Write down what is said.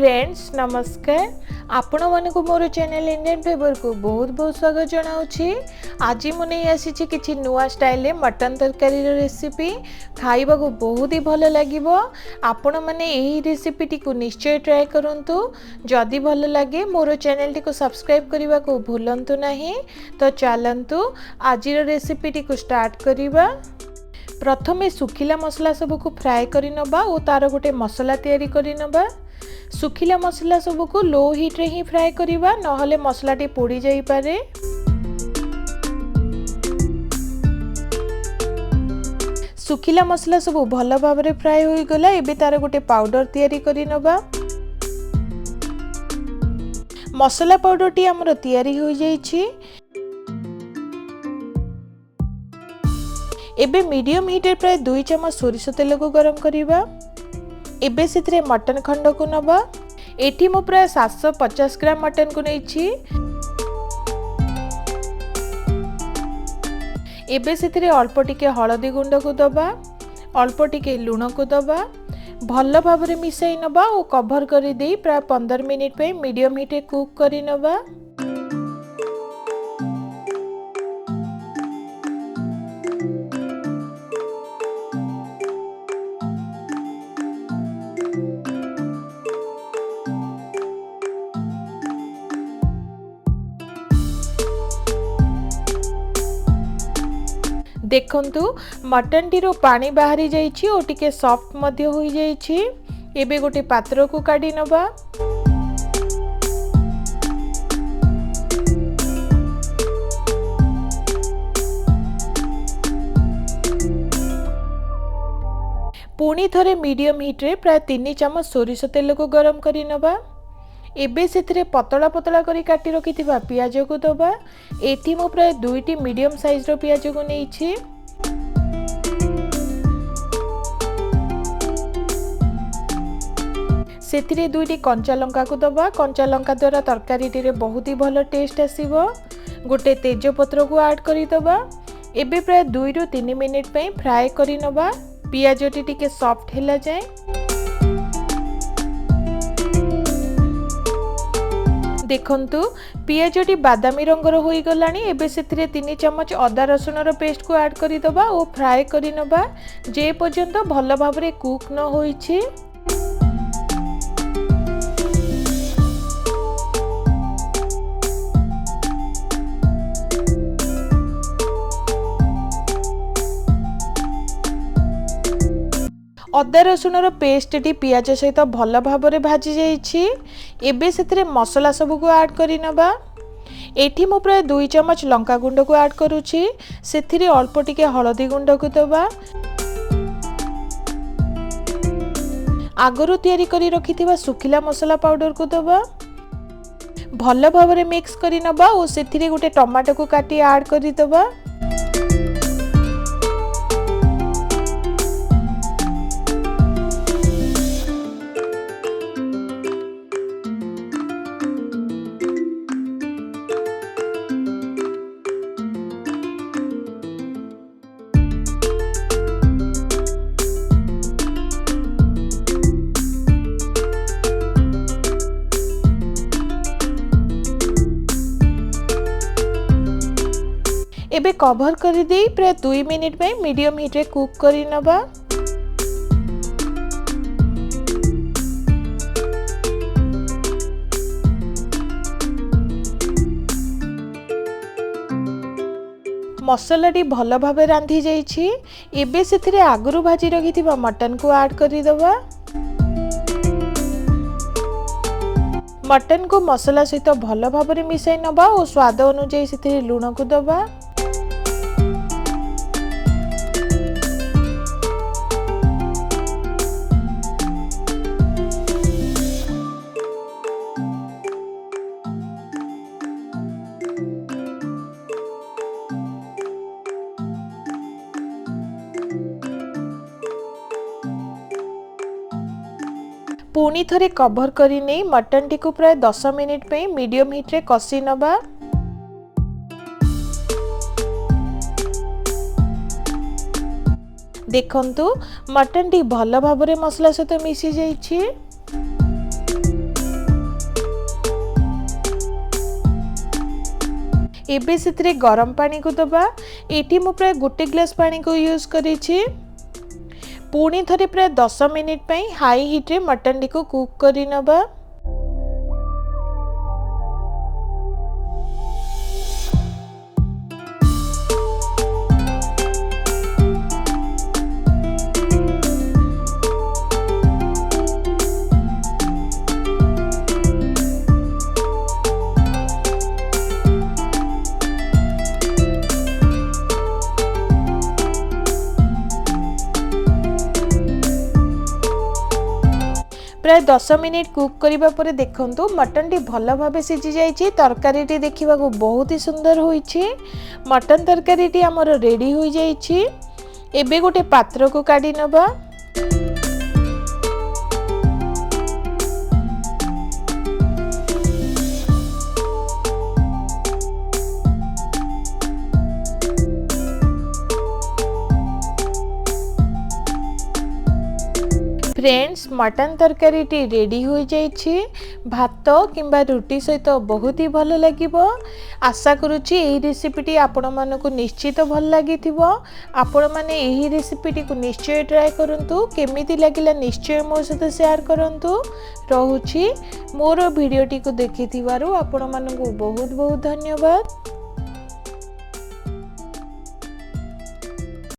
Friends नमस्कार आपण मानक मोर चैनल इंडियन फ्लेवर को बहुत बहुत स्वागत जनाऊँगी। आज मुझे आसी किसी नुआ स्टाइल मटन तरकारी रेसिपी खाइबा को बहुत ही भल लगे। आपण मैंने यही रेसिपी को निश्चय ट्राए करंतु। जदि भल लगे मोर चैनल टी को सब्सक्राइब करने को भूलंतु नहीं। तो चलतु आज रेसिपी को स्टार्ट करिबा। प्रथमे सुखिला मसला सबको फ्राए करि नबा और तार गोटे मसला तैयारी करि नबा। सुखिला मसला सबको लो हीट रे ही फ्राए करिबा नहले मसलाटी पोड़ी जाई पारे। सुखिला मसला सब भल भाव में फ्राए हो गला। एबे तार गोटे पाउडर तैयारी करि नबा। मसला पाउडर टी हमर तैयारी हो जाईछि। एबे मीडियम हीट रे प्राय 2 चम्मच सोरिष तेल को गरम करिबा। एबे सेथरे मटन खंड को नबा। एठी मो प्राय 750 ग्राम मटन को नैछि। एबे सेथरे अल्प टिके हळदी गुंड को दबा, अल्प टिके लूण को दबा, भल भाव में मिसाई नबा और कवर करि देई प्राय 15 मिनिट पे मीडियम हीट रे कुक करि नबा। देखंतु मटन टीरो पानी बाहरी जाइछि और टिके सॉफ्ट मध्य होई जाइछि। एबे गोटे पात्र को काढी नबा। पुणी थरे मीडियम हीट रे प्राय 3 चम्मच सोरिष तेल को गरम करि नबा। एबे सेथिरे पतला पतला करी काटी रखिथिबा पियाज को दबा। एठी मो प्राय 2टी मीडियम साइज रो पियाज को नेइछि। सेथिरे 2टी कंचा लंका को दबा। कंचा लंका द्वारा तरकारी रे बहुत ही भलो टेस्ट आसीबो। गोटे तेज पत्र को ऐड करि दबा। एबे प्राय 2 रु 3 मिनिट पे फ्राई करि नबा। पियाज टी टिके सॉफ्ट हैला जाय। देखंतु पियाजटी बादामी रंगर होई गलानी। एबे सेथिरे 3 चम्मच अदा रसुण रो पेस्ट को ऐड करि दबा और फ्राई करि नबा जे पर्यंत भल भाव रे कुक न होईछि। अदा रसुण रो पेस्ट टी पियाज सहित भल भाव में भाजी जाइछि। एबे सेथिरे मसला सब को ऐड करि नबा। एठी मो प्राय 2 चम्मच लंका गुंड को ऐड करूछि। सेथिरे अल्प टिके हळदी गुंड को दबा। आगरु तैयारी करी रखिथिबा सुखिला मसला पाउडर को दबा। भल भाव में मिक्स करि नबा और सेथिरे गोटे टमाटो को काटी ऐड करि दबा। एबे कवर करि देई प्राय 2 मिनिट पे मीडियम हीट रे कुक करि नबा। मसलाटी भल भाव रांधी जाइछि। एबे सेथिरे आगरु भाजी रखिथिबा मटन को ऐड करि दबा। मटन को मसला सहित भल भाव में मिसाई नबा और स्वाद अनुसार सेथिरे लूण को दबा। पुणी थरे कवर करी नहीं मटन टी को प्राय 10 मिनिट पे मीडियम हीट रे कसी नबा। देखंतु मटन टी भल भाव में मसला सहित मिसी जाइछि। एबे से गरम पानी को दबा। एटी मु प्राय 1 ग्लास पानी को यूज करिछि। पुणी थरे प्राय 10 मिनिट पई हाई हीट रे मटन टी को कुक करि नबा। प्राय 10 मिनिट कुक करिबा परे देखंतु मटन टी भल भाबे सिझी जाइछि। तरकारी टी देखिबा को बहुत ही सुंदर होइछि। मटन तरकारी टी हमर रेडी होई जाइछि। एबे गोटे पात्र को काढी नबा। फ्रेंड्स मटन तरकारी टी रेडी हो जाइछि। भात किंबा रुटी सहित बहुत ही भल लागिबो। आशा करुछि एही रेसिपी टी आपण मानको निश्चित भल लागिथिबो। आपण माने एही रेसिपी टी को निश्चय ट्राई करंतु। केमिति लागिला निश्चय मो सहित शेयर करंतु। रहुछि मोर वीडियो टी को देखिथिबारु आपण मानको बहुत बहुत धन्यवाद।